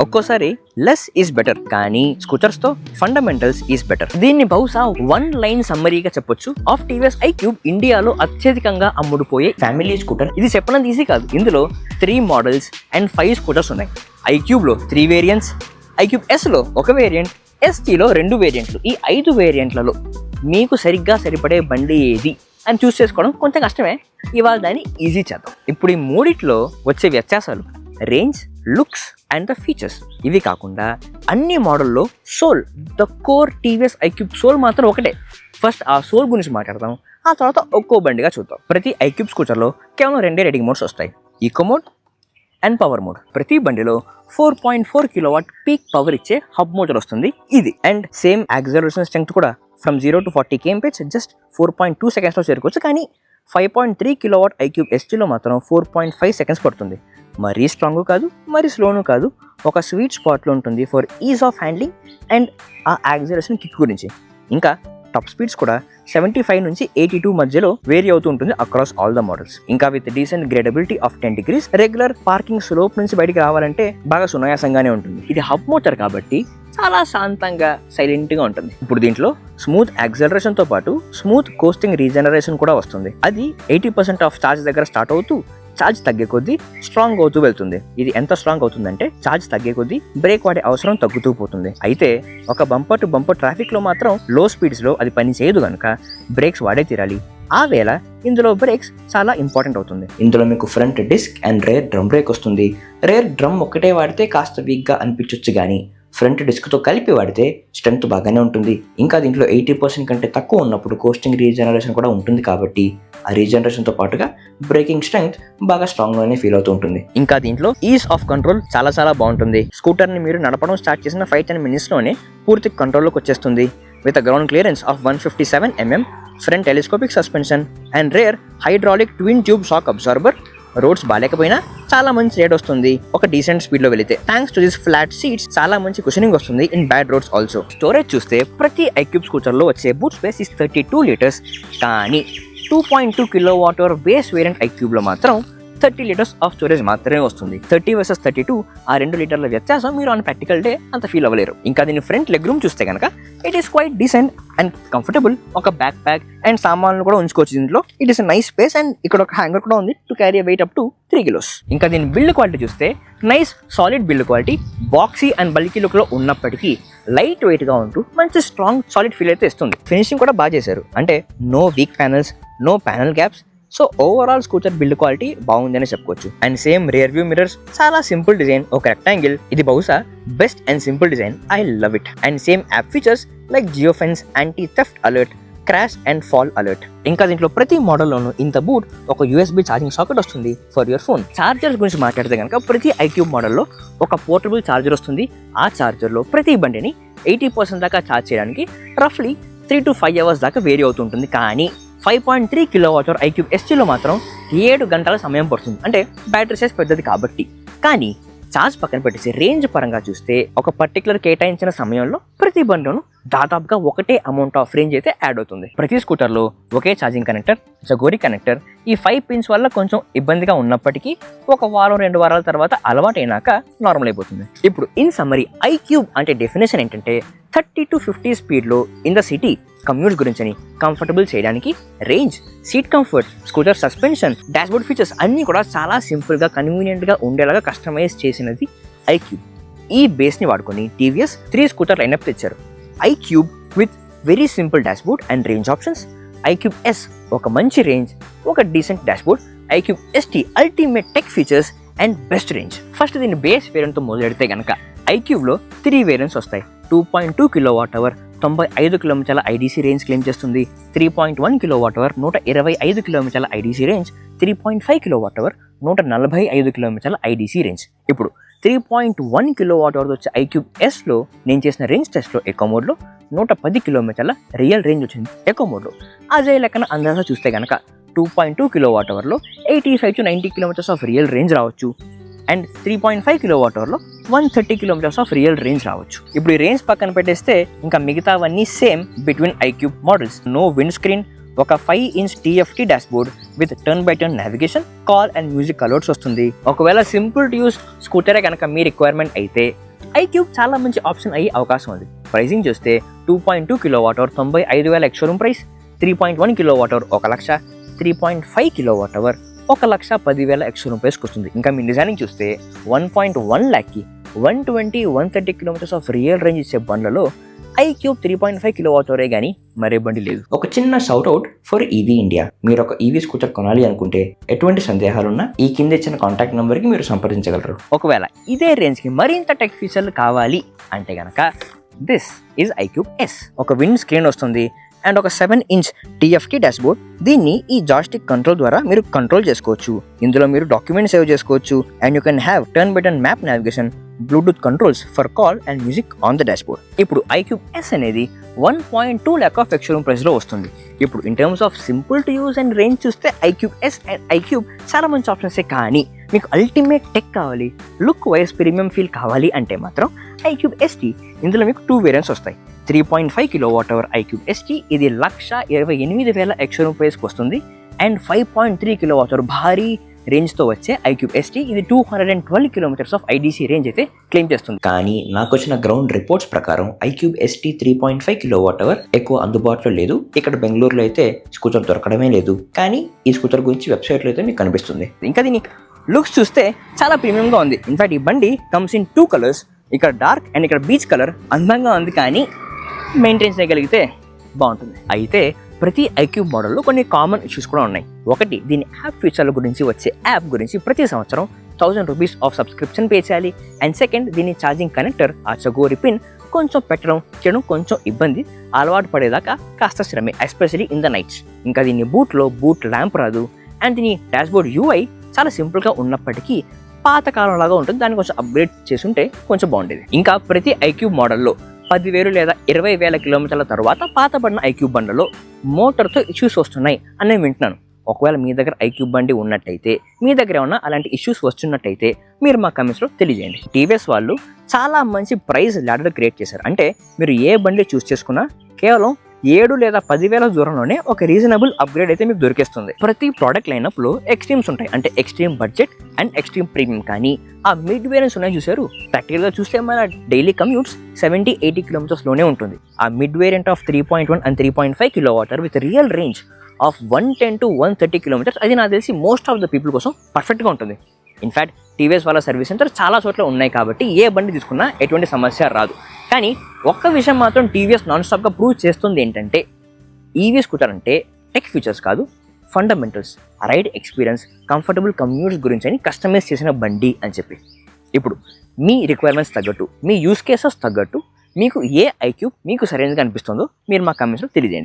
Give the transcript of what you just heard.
ఒక్కోసారి less is better, కానీ scooters తో ఫండమెంటల్స్ ఈజ్ బెటర్. దీన్ని బహుశా వన్ లైన్ సమ్మరీగా చెప్పొచ్చు ఆఫ్ టీవీఎస్ iQube ఇండియాలో అత్యధికంగా అమ్ముడుపోయే ఫ్యామిలీ స్కూటర్. ఇది చెప్పడం ఈజీ కాదు. ఇందులో 3 మోడల్స్ అండ్ 5 స్కూటర్స్ ఉన్నాయి. iQube లో 3 వేరియంట్స్, iQube S లో 1 వేరియంట్, ST లో 2 వేరియంట్లు. ఈ 5 వేరియంట్లలో మీకు సరిగ్గా సరిపడే బండి ఏది అని చూస్ చేసుకోవడం కొంచెం కష్టమే. ఇవాళ దాన్ని ఈజీ చేద్దాం. ఇప్పుడు ఈ మూడిట్లో వచ్చే వ్యత్యాసాలు range, looks and the features. ఇవి కాకుండా అన్ని మోడల్లో soul, the core TVS iQube soul మాత్రం ఒకటే. ఫస్ట్ ఆ సోల్ గురించి మాట్లాడదాం, ఆ తర్వాత ఒక్కో బండిగా చూద్దాం. ప్రతి iQube స్కూటర్లో కేవలం 2 రైడింగ్ మోడ్స్ వస్తాయి, eco mode and power mode. ప్రతి బండిలో 4.4 కిలోవాట్ పీక్ పవర్ ఇచ్చే హబ్ మోటార్ వస్తుంది ఇది. అండ్ సేమ్ యాక్సలరేషన్ స్ట్రెంగ్త్ కూడా ఫ్రమ్ 0 to 40 kmph జస్ట్ 4.2 సెకండ్స్లో చేరుకోవచ్చు. కానీ 5.3 కిలోవాట్ iQube STలో మాత్రం 4.5 సెకండ్స్ పడుతుంది. మరీ స్ట్రాంగ్ కాదు, మరీ స్లోను కాదు, ఒక స్వీట్ స్పాట్లో ఉంటుంది for is of handling and ఆ యాక్సలరేషన్ కిక్ గురించి. ఇంకా టాప్ స్పీడ్స్ కూడా 75 నుంచి 82 మధ్యలో వేరీ అవుతూ ఉంటుంది అక్రాస్ ఆల్ ద మోడల్స్. ఇంకా with decent gradability of 10 degrees, regular parking slope నుంచి బయటికి రావాలంటే బాగా సునాయాసంగానే ఉంటుంది. ఇది హబ్ మోటార్ కాబట్టి చాలా శాంతంగా సైలెంట్గా ఉంటుంది. ఇప్పుడు దీంట్లో స్మూత్ యాక్సలరేషన్తో పాటు స్మూత్ కోస్టింగ్ రీజనరేషన్ కూడా వస్తుంది. అది 80% ఆఫ్ ఛార్జ్ దగ్గర స్టార్ట్ అవుతూ ఛార్జ్ తగ్గే కొద్దీ స్ట్రాంగ్ అవుతూ వెళ్తుంది. ఇది ఎంత స్ట్రాంగ్ అవుతుందంటే ఛార్జ్ తగ్గే కొద్దీ బ్రేక్ వాడే అవసరం తగ్గుతూ పోతుంది. అయితే ఒక బంపర్ టు బంపర్ ట్రాఫిక్ లో మాత్రం లో స్పీడ్స్ లో అది పని చేయదు కనుక బ్రేక్స్ వాడే తీరాలి. ఆ వేళ ఇందులో బ్రేక్స్ చాలా ఇంపార్టెంట్ అవుతుంది. ఇందులో మీకు front disc and rear drum brake వస్తుంది. రేర్ డ్రమ్ ఒక్కటే వాడితే కాస్త వీక్ గా అనిపించవచ్చు, కానీ ఫ్రంట్ డిస్క్తో కలిపి వాడితే స్ట్రెంత్ బాగానే ఉంటుంది. ఇంకా దీంట్లో 80% కంటే తక్కువ ఉన్నప్పుడు కోస్టింగ్ రీజనరేషన్ కూడా ఉంటుంది కాబట్టి ఆ రీజనరేషన్తో పాటుగా బ్రేకింగ్ స్ట్రెంగ్త్ బాగా స్ట్రాంగ్గానే ఫీల్ అవుతూ ఉంటుంది. ఇంకా దీంట్లో ఈజ్ ఆఫ్ కంట్రోల్ చాలా చాలా బాగుంటుంది. స్కూటర్ని మీరు నడపడం స్టార్ట్ చేసిన 5-10 minutesలోనే పూర్తి కంట్రోల్లోకి వచ్చేస్తుంది. With ground clearance of 157 mm, front telescopic suspension and rear hydraulic twin tube shock absorber. Roads బాగాలేకపోయినా చాలా మంచి రేట్ వస్తుంది ఒక డీసెంట్ స్పీడ్ లో వెళితే. Thanks to this flat seats చాలా మంచి కుషనింగ్ వస్తుంది in bad roads also. Storage చూస్తే ప్రతి iQube స్కూటర్ లో వచ్చే బూట్ స్పేస్ ఇస్ 32 liters, కానీ 2.2 kilowatt hour base variant iQube లో మాత్రం 30 liters ఆఫ్ స్టోరేజ్ మాత్రమే వస్తుంది. 30 versus 32 ఆ 2 లీటర్ల వ్యత్యాసం మీరు ఆన్ ప్రాక్టికల్ డే అంత ఫీల్ అవ్వలేరు. ఇంకా దీని ఫ్రంట్ లెగ్ రూమ్ చూస్తే కనుక it is quite decent and comfortable. ఒక బ్యాక్ ప్యాక్ అండ్ సామాన్లు కూడా ఉంచుకోవచ్చు దీంట్లో. It is nice space and ఇక్కడ ఒక హ్యాంగర్ కూడా ఉంది to carry weight up to 3 kilos. ఇంకా దీని బిల్డ్ క్వాలిటీ చూస్తే nice solid build quality, boxy and bulky look లో ఉన్నప్పటికీ లైట్ వెయిట్ గా ఉంటూ మంచి స్ట్రాంగ్ సాలిడ్ ఫీల్ అయితే ఇస్తుంది. ఫినిషింగ్ కూడా బాగా చేశారు, అంటే no weak panels, no panel gaps. So overall scooter build quality బాగుందని చెప్పుకోవచ్చు. And same rear view mirrors, చాలా సింపుల్ డిజైన్, ఒక రెక్టాంగిల్. ఇది బహుశా best and simple design, I love it. And same app features like geofence, anti theft alert, crash and fall alert. ఇంకా దీంట్లో ప్రతి మోడల్లోనూ ఇంత బూట్ ఒక USB ఛార్జింగ్ సాకెట్ వస్తుంది ఫర్ యువర్ ఫోన్. చార్జర్స్ గురించి మాట్లాడితే కనుక ప్రతి iQube మోడల్లో ఒక పోర్టబుల్ చార్జర్ వస్తుంది. ఆ చార్జర్లో ప్రతి బండిని 80% దాకా ఛార్జ్ చేయడానికి రఫ్లీ 3 to 5 hours దాకా వేరీ అవుతుంటుంది. కానీ 5.3 కిలోవాట్ అవర్ iQube STలో మాత్రం 7 గంటల సమయం పడుతుంది, అంటే బ్యాటరీ సైజ్ పెద్దది కాబట్టి. కానీ ఛార్జ్ పక్కన పెట్టేసి రేంజ్ పరంగా చూస్తే ఒక పర్టికులర్ కేటాయించిన సమయంలో ప్రతి బండిలోనూ దాదాపుగా ఒకటే అమౌంట్ ఆఫ్ రేంజ్ అయితే యాడ్ అవుతుంది. ప్రతి స్కూటర్లో ఒకే ఛార్జింగ్ కనెక్టర్, జగోరి కనెక్టర్. ఈ 5 pins వల్ల కొంచెం ఇబ్బందిగా ఉన్నప్పటికీ ఒక వారం 2 వారాల తర్వాత అలవాటైనాక నార్మల్ అయిపోతుంది. ఇప్పుడు ఇన్ సమ్మరీ iQube అంటే డెఫినేషన్ ఏంటంటే 30 to 50 స్పీడ్లో ఇన్ ద సిటీ కమ్యూట్స్ గురించి, కంఫర్టబుల్ చేయడానికి range, seat comfort, scooter suspension, dashboard features అన్నీ కూడా చాలా సింపుల్గా కన్వీనియంట్గా ఉండేలాగా కస్టమైజ్ చేసినది iQube. ఈ బేస్ని వాడుకొని టీవీఎస్ 3 స్కూటర్ లైనప్ తెచ్చారు. iQube with very simple dashboard and range options, iQube S ఒక మంచి రేంజ్, ఒక decent dashboard, iQube ST ultimate tech features and best range. First దీని బేస్ వేరియంట్తో మొదలెడితే కనుక iQubeలో 3 వేరియంట్స్ వస్తాయి. 2.2 కిలోవాట్ అవర్ 95 కిలోమీటర్ల IDC రేంజ్ క్లెయిమ్ చేస్తుంది. 3.1 కిలోవాట్ అవర్ 125 కిలోమీటర్ల IDC రేంజ్. 3.5 కిలోవాట్ అవర్ 145 కిలోమీటర్ల IDC రేంజ్. ఇప్పుడు 3.1 కిలోవాట్ అవర్ వచ్చే iQube Sలో నేను చేసిన రేంజ్ టెస్ట్లో ఎకో మోడ్లో 110 కిలోమీటర్ల రియల్ రేంజ్ వచ్చింది ఎకో మోడ్లో. అదే లెక్కన అందాజా చూస్తే కనుక 2.2 కిలోవాట్ అవర్లో 85 to 90 kilometres of real range రావచ్చు. అండ్ 3.5 కిలోవాట్ అవర్లో 130 కిలోమీటర్స్ ఆఫ్ రియల్ రేంజ్ రావచ్చు. ఇప్పుడు ఈ రేంజ్ పక్కన పెట్టేస్తే ఇంకా మిగతావన్నీ same between iQube models. No windscreen, ఒక 5-inch TFT dashboard with turn by turn navigation, call and music alerts వస్తుంది. ఒకవేళ సింపుల్ టు యూస్ స్కూటరే కనుక మీ రిక్వైర్మెంట్ అయితే iQube చాలా మంచి ఆప్షన్ అయ్యే అవకాశం ఉంది. ప్రైసింగ్ చూస్తే 2.2 kilowatt hour 95,000 ex showroom price, 3.1 kilowatt hour 1,00,000, 3.5 kilowatt hour 1,10,000 ex showroom ప్రైస్కి వస్తుంది. ఇంకా మీ డిజైనింగ్ చూస్తే 1.1 లాక్కి 120-130 కిలోమీటర్స్ ఆఫ్ రియల్ రేంజ్ ఇచ్చే బండ్లలో iQube 3.5 కిలోవాట్ అవరే కానీ మరే బండి లేదు. ఒక చిన్న shout out for EV India. మీరు ఒక ఈవీ స్కూటర్ కొనాలి అనుకుంటే ఎటువంటి సందేహాలున్నా ఈ కింద ఇచ్చిన కాంటాక్ట్ నెంబర్కి మీరు సంప్రదించగలరు. ఒకవేళ ఇదే రేంజ్కి మరింత టెక్ ఫీచర్లు కావాలి అంటే గనక దిస్ ఈజ్ iQube S. ఒక విండ్ స్క్రీన్ వస్తుంది అండ్ ఒక 7-inch TFT డాష్బోర్డ్. దీన్ని ఈ జాయ్స్టిక్ కంట్రోల్ ద్వారా మీరు కంట్రోల్ చేసుకోవచ్చు. ఇందులో మీరు డాక్యుమెంట్ సేవ్ చేసుకోవచ్చు and you can have turn by turn map navigation, Bluetooth controls for call and music on the dashboard. ఇప్పుడు iQube S అనేది 1.2 lakh ఆఫ్ ఎక్స్-షోరూమ్ ప్రైస్లో వస్తుంది. ఇప్పుడు in terms of simple to use and range చూస్తే iQube S and iQube చాలా మంచి ఆప్షన్సే. కానీ మీకు అల్టిమేట్ టెక్ కావాలి, లుక్ వైజ్ ప్రీమియం ఫీల్ కావాలి అంటే మాత్రం iQube ST. ఇందులో మీకు 2 వేరియంట్స్ వస్తాయి. 3.5 కిలోవాట్ అవర్ iQube ST, ఇది 1,28,000 ఎక్స్-షోరూమ్ ప్రైస్కి వస్తుంది. అండ్ 5.3 కిలోవాట్ అవర్ భారీ రేంజ్తో వచ్చే iQube ST, ఇది 212 కిలోమీటర్స్ ఆఫ్ IDC రేంజ్ అయితే క్లెయిమ్ చేస్తుంది. కానీ నాకు వచ్చిన గ్రౌండ్ రిపోర్ట్స్ ప్రకారం iQube ST 3.5 కిలోవాట్ అవర్ ఎక్కువ అందుబాటులో లేదు. ఇక్కడ బెంగళూరులో అయితే స్కూటర్ దొరకడమే లేదు. కానీ ఈ స్కూటర్ గురించి వెబ్సైట్లో అయితే మీకు కనిపిస్తుంది. ఇంకా దీని లుక్స్ చూస్తే చాలా ప్రీమియంగా ఉంది. ఇన్ఫాక్ట్ ఈ బండి కమ్స్ ఇన్ 2 కలర్స్. ఇక్కడ డార్క్ అండ్ ఇక్కడ బీచ్ కలర్ అందంగా ఉంది. కానీ మెయింటైన్ చేయగలిగితే బాగుంటుంది. అయితే ప్రతి iQube మోడల్లో కొన్ని కామన్ ఇష్యూస్ కూడా ఉన్నాయి. ఒకటి, దీని యాప్ ఫీచర్ల గురించి వచ్చే యాప్ గురించి ప్రతి సంవత్సరం 1,000 రూపీస్ ఆఫ్ సబ్స్క్రిప్షన్ పే చేయాలి. అండ్ సెకండ్, దీని ఛార్జింగ్ కనెక్టర్ ఆ చగోరి పిన్ కొంచెం పెట్టడం చేయడం కొంచెం ఇబ్బంది. అలవాటు పడేదాకా కాస్త శ్రమే, ఎస్పెషలీ ఇన్ ద నైట్స్. ఇంకా దీని బూట్లో బూట్ ల్యాంప్ రాదు. అండ్ దీని డాష్బోర్డ్ UI చాలా సింపుల్గా ఉన్నప్పటికీ పాతకాలం లాగా ఉంటుంది. దాన్ని కొంచెం అప్గ్రేడ్ చేసుంటే కొంచెం బాగుండేది. ఇంకా ప్రతి iQube మోడల్లో 10,000 లేదా 20,000 కిలోమీటర్ల తర్వాత పాతబడిన iQube బండ్లలో మోటార్తో ఇష్యూస్ వస్తున్నాయి అని నేను వింటున్నాను. ఒకవేళ మీ దగ్గర iQube బండి ఉన్నట్టయితే, మీ దగ్గర ఏమన్నా అలాంటి ఇష్యూస్ వస్తున్నట్టయితే మీరు మా కమెంట్స్లో తెలియజేయండి. టీవీఎస్ వాళ్ళు చాలా మంచి ప్రైస్ ల్యాడర్ క్రియేట్ చేశారు. అంటే మీరు ఏ బండి చూస్ చేసుకున్నా కేవలం 7 లేదా 10,000 దూరంలోనే ఒక రీజనబుల్ అప్గ్రేడ్ అయితే మీకు దొరికేస్తుంది. ప్రతి ప్రోడక్ట్ లైనప్లో ఎక్స్ట్రీమ్స్ ఉంటాయి. అంటే extreme budget and extreme premium. కానీ ఆ మిడ్ వేరియంట్స్ ఉన్నాయి చూసారు, ప్రాక్టికల్గా చూస్తే మన డైలీ కమ్యూట్స్ 70-80 కిలోమీటర్స్లోనే ఉంటుంది. ఆ mid variant of 3.1 and 3.5 kilowatt hour with real range of 110-130 kilometres, అది నాకు తెలిసి మోస్ట్ ఆఫ్ ద పీపుల్ కోసం పర్ఫెక్ట్గా ఉంటుంది. ఇన్ఫ్యాక్ట్ టీవీఎస్ వాళ్ళ సర్వీస్ సెంటర్ చాలా చోట్ల ఉన్నాయి కాబట్టి ఏ బండి తీసుకున్నా ఎటువంటి సమస్య రాదు. కానీ ఒక్క విషయం మాత్రం టీవీఎస్ నాన్ స్టాప్గా ప్రూవ్ చేస్తుంది ఏంటంటే ఈవీ స్కూటర్ అంటే టెక్ ఫీచర్స్ కాదు, fundamentals, ride experience, comfortable commutes గురించి అని కస్టమైజ్ చేసిన బండి అని చెప్పి. ఇప్పుడు మీ రిక్వైర్మెంట్స్ తగ్గట్టు, మీ యూస్ కేసెస్ తగ్గట్టు మీకు ఏ iQube మీకు సరైనదిగా అనిపిస్తుందో మీరు మా కమెంట్స్లో తెలియజేయండి.